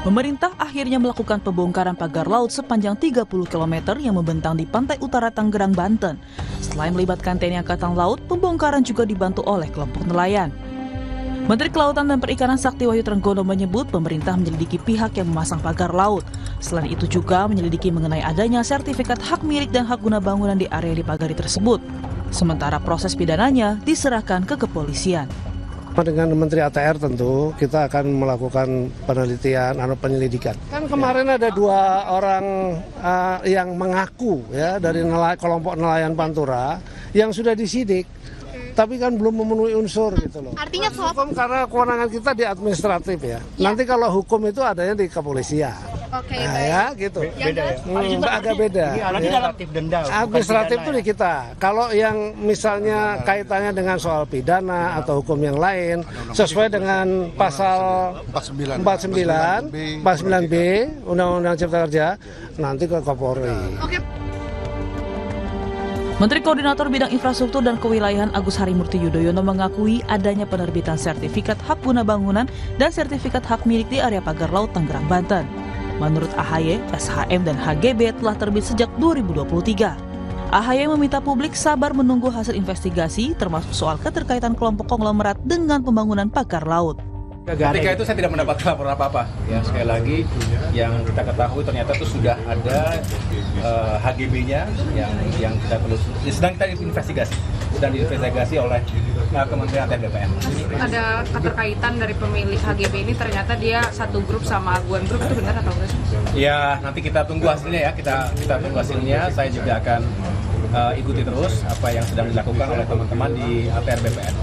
Pemerintah akhirnya melakukan pembongkaran pagar laut sepanjang 30 km yang membentang di pantai utara Tangerang, Banten. Selain melibatkan TNI Angkatan Laut, pembongkaran juga dibantu oleh kelompok nelayan. Menteri Kelautan dan Perikanan Sakti Wahyu Trenggono menyebut pemerintah menyelidiki pihak yang memasang pagar laut. Selain itu juga menyelidiki mengenai adanya sertifikat hak milik dan hak guna bangunan di area dipagari tersebut. Sementara proses pidananya diserahkan ke kepolisian. Dengan Menteri ATR tentu kita akan melakukan penelitian atau penyelidikan. Kan kemarin ada 2 orang yang mengaku ya dari kelompok nelayan Pantura yang sudah disidik, tapi kan belum memenuhi unsur gitu loh. Artinya hukum karena kewenangan kita di administratif ya. Nanti kalau hukum itu adanya di kepolisian. Oke, nah, baik. ya gitu. Beda ya. Agak beda. Administratif itu di kita. Kalau yang misalnya kaitannya dengan soal pidana atau hukum yang lain sesuai dengan pasal 49B Undang-Undang Cipta Kerja nanti ke Kapolri. Oke. Menteri Koordinator Bidang Infrastruktur dan Kewilayahan Agus Harimurti Yudhoyono mengakui adanya penerbitan sertifikat hak guna bangunan dan sertifikat hak milik di area pagar laut Tangerang, Banten. Menurut AHY, SHM dan HGB telah terbit sejak 2023. AHY meminta publik sabar menunggu hasil investigasi termasuk soal keterkaitan kelompok konglomerat dengan pembangunan pagar laut. Ketika itu saya tidak mendapat laporan apa-apa. Ya, sekali lagi yang kita ketahui ternyata itu sudah ada HGB-nya yang kita sedang kita investigasi oleh Kementerian ATR BPN. Ada keterkaitan dari pemilik HGB ini, ternyata dia satu grup sama Aguan Group, itu benar atau enggak? Ya, nanti kita tunggu hasilnya ya. Kita tunggu hasilnya. Saya juga akan ikuti terus apa yang sedang dilakukan oleh teman-teman di ATR BPN.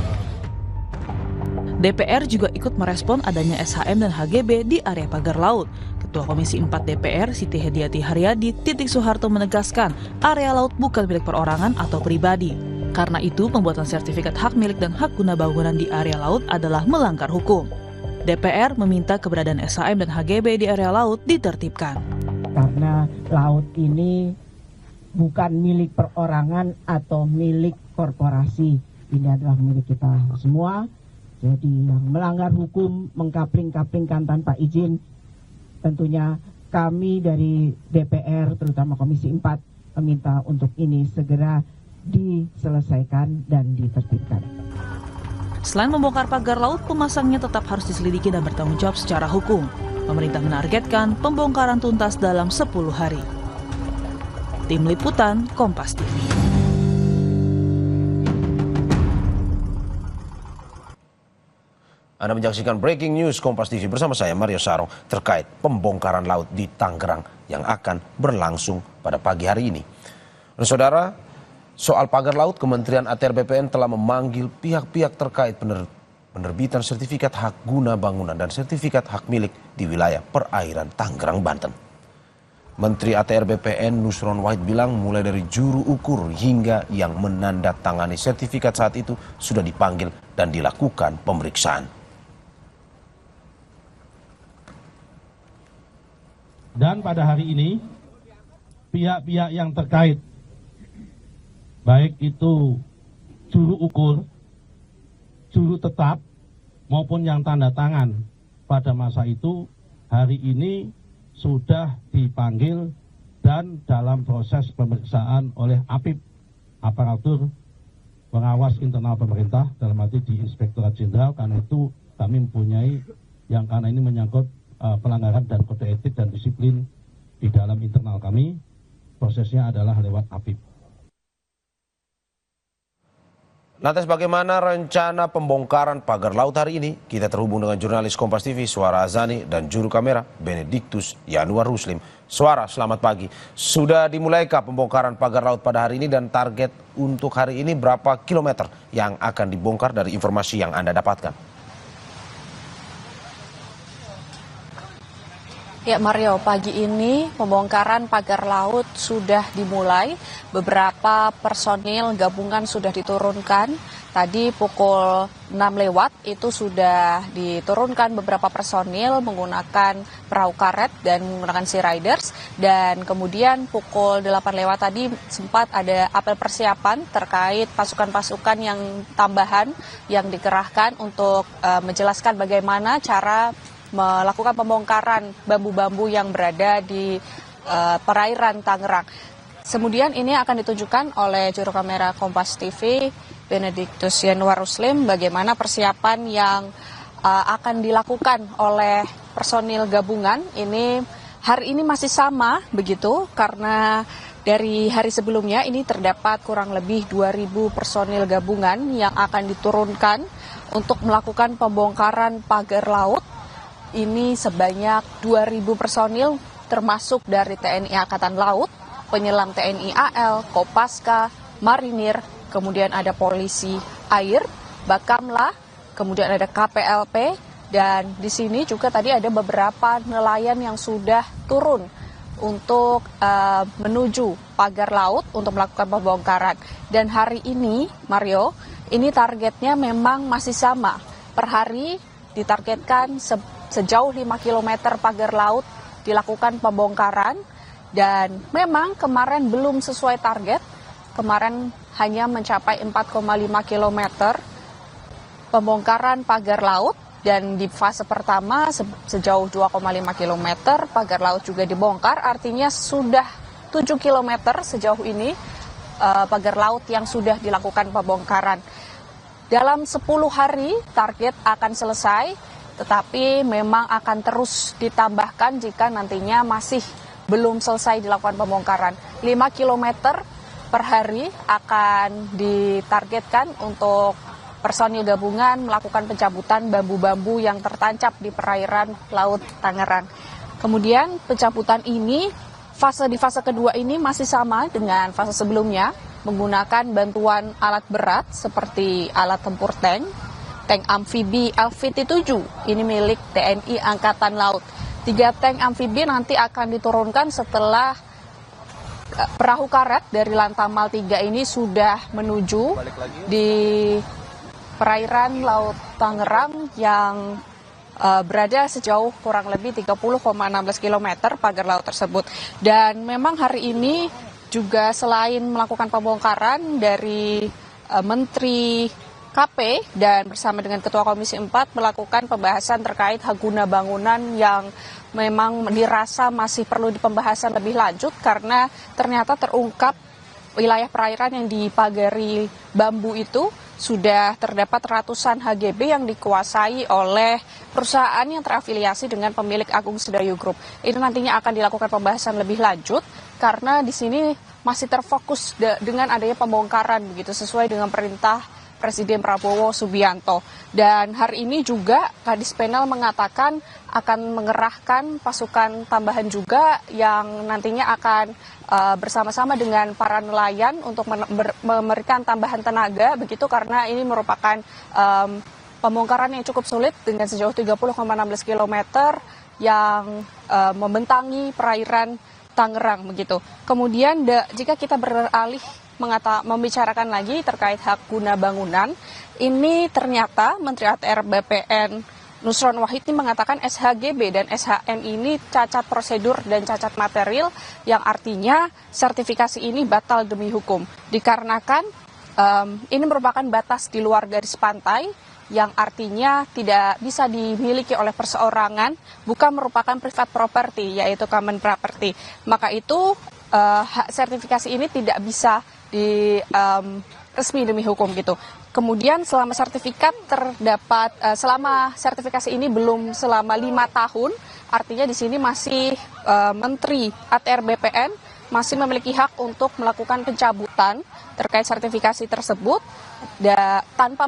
DPR juga ikut merespon adanya SHM dan HGB di area pagar laut. Ketua Komisi 4 DPR, Siti Hediati Haryadi, Titik Soeharto menegaskan area laut bukan milik perorangan atau pribadi. Karena itu, pembuatan sertifikat hak milik dan hak guna bangunan di area laut adalah melanggar hukum. DPR meminta keberadaan SHM dan HGB di area laut ditertibkan. Karena laut ini bukan milik perorangan atau milik korporasi. Ini adalah milik kita semua. Jadi yang melanggar hukum, mengkapling-kaplingkan tanpa izin, tentunya kami dari DPR, terutama Komisi 4, meminta untuk ini segera diselesaikan dan ditertibkan. Selain membongkar pagar laut, pemasangnya tetap harus diselidiki dan bertanggung jawab secara hukum. Pemerintah menargetkan pembongkaran tuntas dalam 10 hari. Tim Liputan, Kompas TV. Anda menyaksikan Breaking News Kompas TV bersama saya Mario Sarong terkait pembongkaran laut di Tangerang yang akan berlangsung pada pagi hari ini. Dan saudara, soal pagar laut, Kementerian ATR BPN telah memanggil pihak-pihak terkait penerbitan sertifikat hak guna bangunan dan sertifikat hak milik di wilayah perairan Tangerang, Banten. Menteri ATR BPN Nusron Wahid bilang mulai dari juru ukur hingga yang menandatangani sertifikat saat itu sudah dipanggil dan dilakukan pemeriksaan. Dan pada hari ini, pihak-pihak yang terkait, baik itu juru ukur, juru tetap, maupun yang tanda tangan pada masa itu, hari ini sudah dipanggil dan dalam proses pemeriksaan oleh APIP, Aparatur Pengawas Internal Pemerintah, dalam arti di Inspektorat Jenderal. Karena itu kami mempunyai yang karena ini menyangkut pelanggaran dan kode etik dan disiplin di dalam internal kami, prosesnya adalah lewat APIP. Lantas bagaimana rencana pembongkaran pagar laut hari ini? Kita terhubung dengan jurnalis Kompas TV Suara Azani dan juru kamera Benediktus Yanuar Ruslim. Suara, selamat pagi. Sudah dimulaikah pembongkaran pagar laut pada hari ini dan target untuk hari ini berapa kilometer yang akan dibongkar dari informasi yang Anda dapatkan? Ya Mario, pagi ini pembongkaran pagar laut sudah dimulai. Beberapa personil gabungan sudah diturunkan. Tadi pukul 6 lewat itu sudah diturunkan beberapa personil menggunakan perahu karet dan menggunakan Sea Riders. Dan kemudian pukul 8 lewat tadi sempat ada apel persiapan terkait pasukan-pasukan yang tambahan yang dikerahkan untuk menjelaskan bagaimana cara melakukan pembongkaran bambu-bambu yang berada di perairan Tangerang. Kemudian ini akan ditunjukkan oleh juru kamera Kompas TV, Benediktus Yanuar Ruslim, bagaimana persiapan yang akan dilakukan oleh personil gabungan. Ini hari ini masih sama begitu, karena dari hari sebelumnya ini terdapat kurang lebih 2.000 personil gabungan yang akan diturunkan untuk melakukan pembongkaran pagar laut. Ini sebanyak 2.000 personil termasuk dari TNI Angkatan Laut, penyelam TNI AL, Kopaska, Marinir, kemudian ada polisi air, Bakamla, kemudian ada KPLP, dan di sini juga tadi ada beberapa nelayan yang sudah turun untuk menuju pagar laut untuk melakukan pembongkaran. Dan hari ini, Mario, ini targetnya memang masih sama. Per hari ditargetkan sejauh 5 km pagar laut dilakukan pembongkaran. Dan memang kemarin belum sesuai target. Kemarin hanya mencapai 4,5 km pembongkaran pagar laut. Dan di fase pertama sejauh 2,5 km pagar laut juga dibongkar, artinya sudah 7 km sejauh ini pagar laut yang sudah dilakukan pembongkaran. Dalam 10 hari target akan selesai, tetapi memang akan terus ditambahkan jika nantinya masih belum selesai dilakukan pembongkaran. 5 km per hari akan ditargetkan untuk personil gabungan melakukan pencabutan bambu-bambu yang tertancap di perairan Laut Tangerang. Kemudian pencabutan ini di fase kedua ini masih sama dengan fase sebelumnya, menggunakan bantuan alat berat seperti alat tempur tank amfibi LVT-7, ini milik TNI Angkatan Laut. 3 tank amfibi nanti akan diturunkan setelah perahu karet dari Lantamal 3 ini sudah menuju di perairan Laut Tangerang yang berada sejauh kurang lebih 30,16 km pagar laut tersebut. Dan memang hari ini juga selain melakukan pembongkaran dari Menteri KP dan bersama dengan Ketua Komisi 4 melakukan pembahasan terkait hak guna bangunan yang memang dirasa masih perlu dipembahasan lebih lanjut karena ternyata terungkap wilayah perairan yang dipagari bambu itu sudah terdapat ratusan HGB yang dikuasai oleh perusahaan yang terafiliasi dengan pemilik Agung Sedayu Group. Ini nantinya akan dilakukan pembahasan lebih lanjut karena di sini masih terfokus dengan adanya pembongkaran begitu sesuai dengan perintah Presiden Prabowo Subianto. Dan hari ini juga Kadis Penal mengatakan akan mengerahkan pasukan tambahan juga yang nantinya akan bersama-sama dengan para nelayan untuk memberikan tambahan tenaga begitu karena ini merupakan pembongkaran yang cukup sulit dengan sejauh 30,16 km yang membentangi perairan Tangerang begitu. Kemudian jika kita beralih membicarakan lagi terkait hak guna bangunan, ini ternyata Menteri ATR BPN Nusron Wahid ini mengatakan SHGB dan SHM ini cacat prosedur dan cacat material yang artinya sertifikasi ini batal demi hukum. Dikarenakan ini merupakan batas di luar garis pantai yang artinya tidak bisa dimiliki oleh perseorangan, bukan merupakan private property yaitu common property. Maka itu sertifikasi ini tidak bisa resmi demi hukum gitu. Kemudian selama sertifikasi ini belum selama 5 tahun, artinya di sini masih Menteri ATR BPN masih memiliki hak untuk melakukan pencabutan terkait sertifikasi tersebut tanpa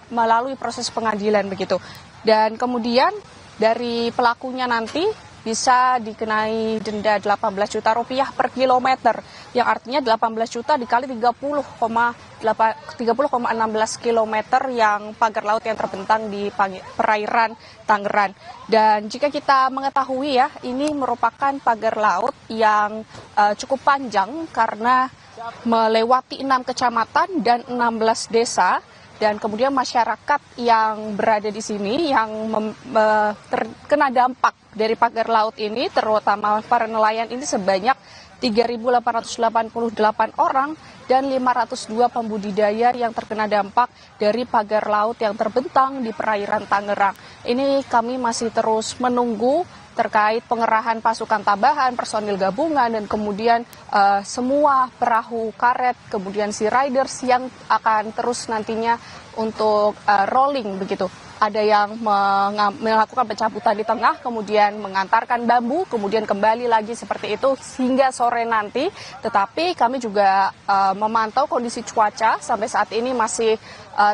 melalui proses pengadilan begitu. Dan kemudian dari pelakunya nanti bisa dikenai denda 18 juta rupiah per kilometer, yang artinya 18 juta dikali 30,16 kilometer yang pagar laut yang terbentang di perairan Tangerang. Dan jika kita mengetahui ya, ini merupakan pagar laut yang cukup panjang karena melewati 6 kecamatan dan 16 desa. Dan kemudian masyarakat yang berada di sini yang terkena dampak dari pagar laut ini, terutama para nelayan ini sebanyak 3.888 orang dan 502 pembudidaya yang terkena dampak dari pagar laut yang terbentang di perairan Tangerang. Ini kami masih terus menunggu terkait pengerahan pasukan tambahan, personil gabungan, dan kemudian semua perahu karet, kemudian sea riders yang akan terus nantinya untuk rolling begitu. Ada yang melakukan pencabutan di tengah, kemudian mengantarkan bambu, kemudian kembali lagi seperti itu hingga sore nanti. Tetapi kami juga memantau kondisi cuaca sampai saat ini masih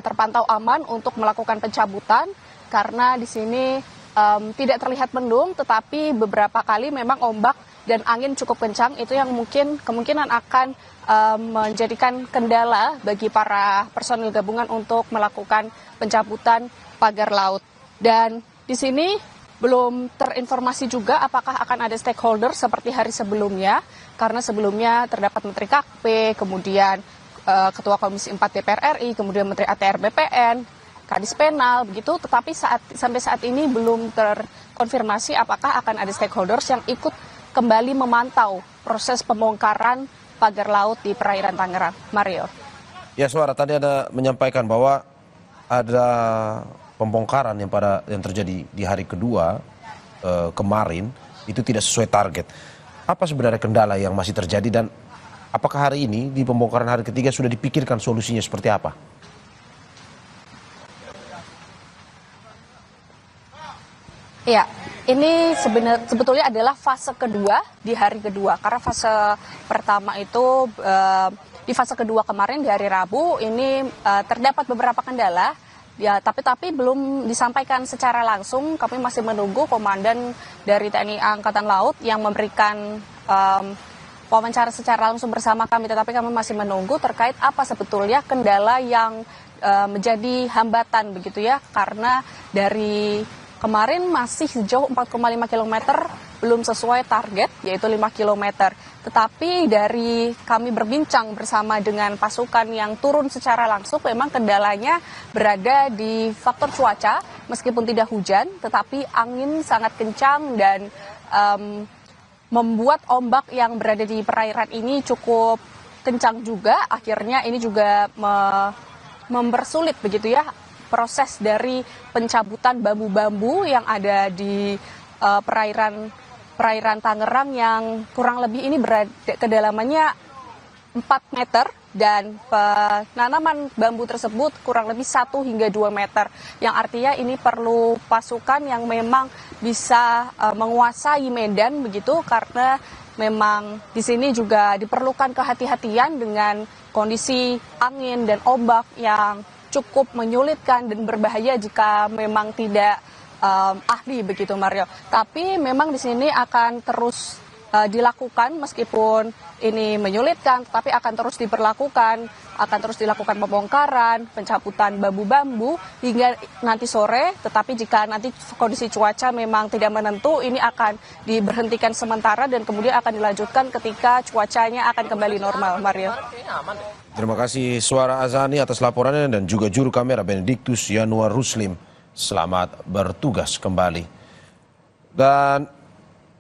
terpantau aman untuk melakukan pencabutan karena di sini tidak terlihat mendung, tetapi beberapa kali memang ombak dan angin cukup kencang. Itu yang mungkin kemungkinan akan menjadikan kendala bagi para personil gabungan untuk melakukan pencabutan pagar laut. Dan di sini belum terinformasi juga apakah akan ada stakeholder seperti hari sebelumnya, karena sebelumnya terdapat Menteri KP, kemudian Ketua Komisi 4 DPR RI, kemudian Menteri ATR BPN, Kadis Penal, begitu. Tetapi sampai saat ini belum terkonfirmasi apakah akan ada stakeholders yang ikut kembali memantau proses pembongkaran pagar laut di perairan Tangerang. Mario. Ya, Suara, tadi ada menyampaikan bahwa ada pembongkaran yang terjadi di hari kedua kemarin itu tidak sesuai target. Apa sebenarnya kendala yang masih terjadi dan apakah hari ini di pembongkaran hari ketiga sudah dipikirkan solusinya seperti apa? Ya, ini sebetulnya adalah fase kedua di hari kedua. Karena fase pertama itu di fase kedua kemarin di hari Rabu ini terdapat beberapa kendala. Ya, tapi belum disampaikan secara langsung. Kami masih menunggu komandan dari TNI Angkatan Laut yang memberikan wawancara secara langsung bersama kami. Tetapi kami masih menunggu terkait apa sebetulnya kendala yang menjadi hambatan begitu ya. Karena dari kemarin masih sejauh 4,5 km belum sesuai target, yaitu 5 km. Tetapi dari kami berbincang bersama dengan pasukan yang turun secara langsung, memang kendalanya berada di faktor cuaca, meskipun tidak hujan, tetapi angin sangat kencang dan membuat ombak yang berada di perairan ini cukup kencang juga. Akhirnya ini juga mempersulit begitu ya proses dari pencabutan bambu-bambu yang ada di perairan Tangerang yang kurang lebih ini berada kedalamannya 4 meter dan penanaman bambu tersebut kurang lebih 1 hingga 2 meter. Yang artinya ini perlu pasukan yang memang bisa menguasai medan begitu karena memang di sini juga diperlukan kehati-hatian dengan kondisi angin dan ombak yang cukup menyulitkan dan berbahaya jika memang tidak ahli begitu Mario. Tapi memang di sini akan terus dilakukan meskipun ini menyulitkan, tapi akan terus dilakukan pembongkaran, pencabutan bambu-bambu hingga nanti sore. Tetapi jika nanti kondisi cuaca memang tidak menentu, ini akan diberhentikan sementara dan kemudian akan dilanjutkan ketika cuacanya akan kembali normal. Mario. Terima kasih Suara Azani atas laporannya dan juga juru kamera Benediktus Yanuar Ruslim. Selamat bertugas kembali. Dan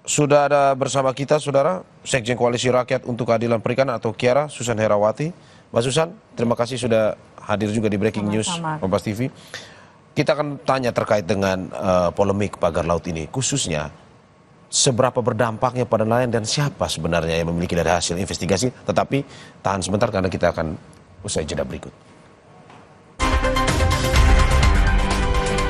sudah ada bersama kita, Saudara, Sekjen Koalisi Rakyat untuk Keadilan Perikanan atau KIARA, Susan Herawati. Mbak Susan, terima kasih sudah hadir juga di Breaking News Kompas TV. Kita akan tanya terkait dengan polemik pagar laut ini, khususnya seberapa berdampaknya pada nelayan dan siapa sebenarnya yang memiliki dari hasil investigasi. Tetapi tahan sebentar karena kita akan usai jeda berikut.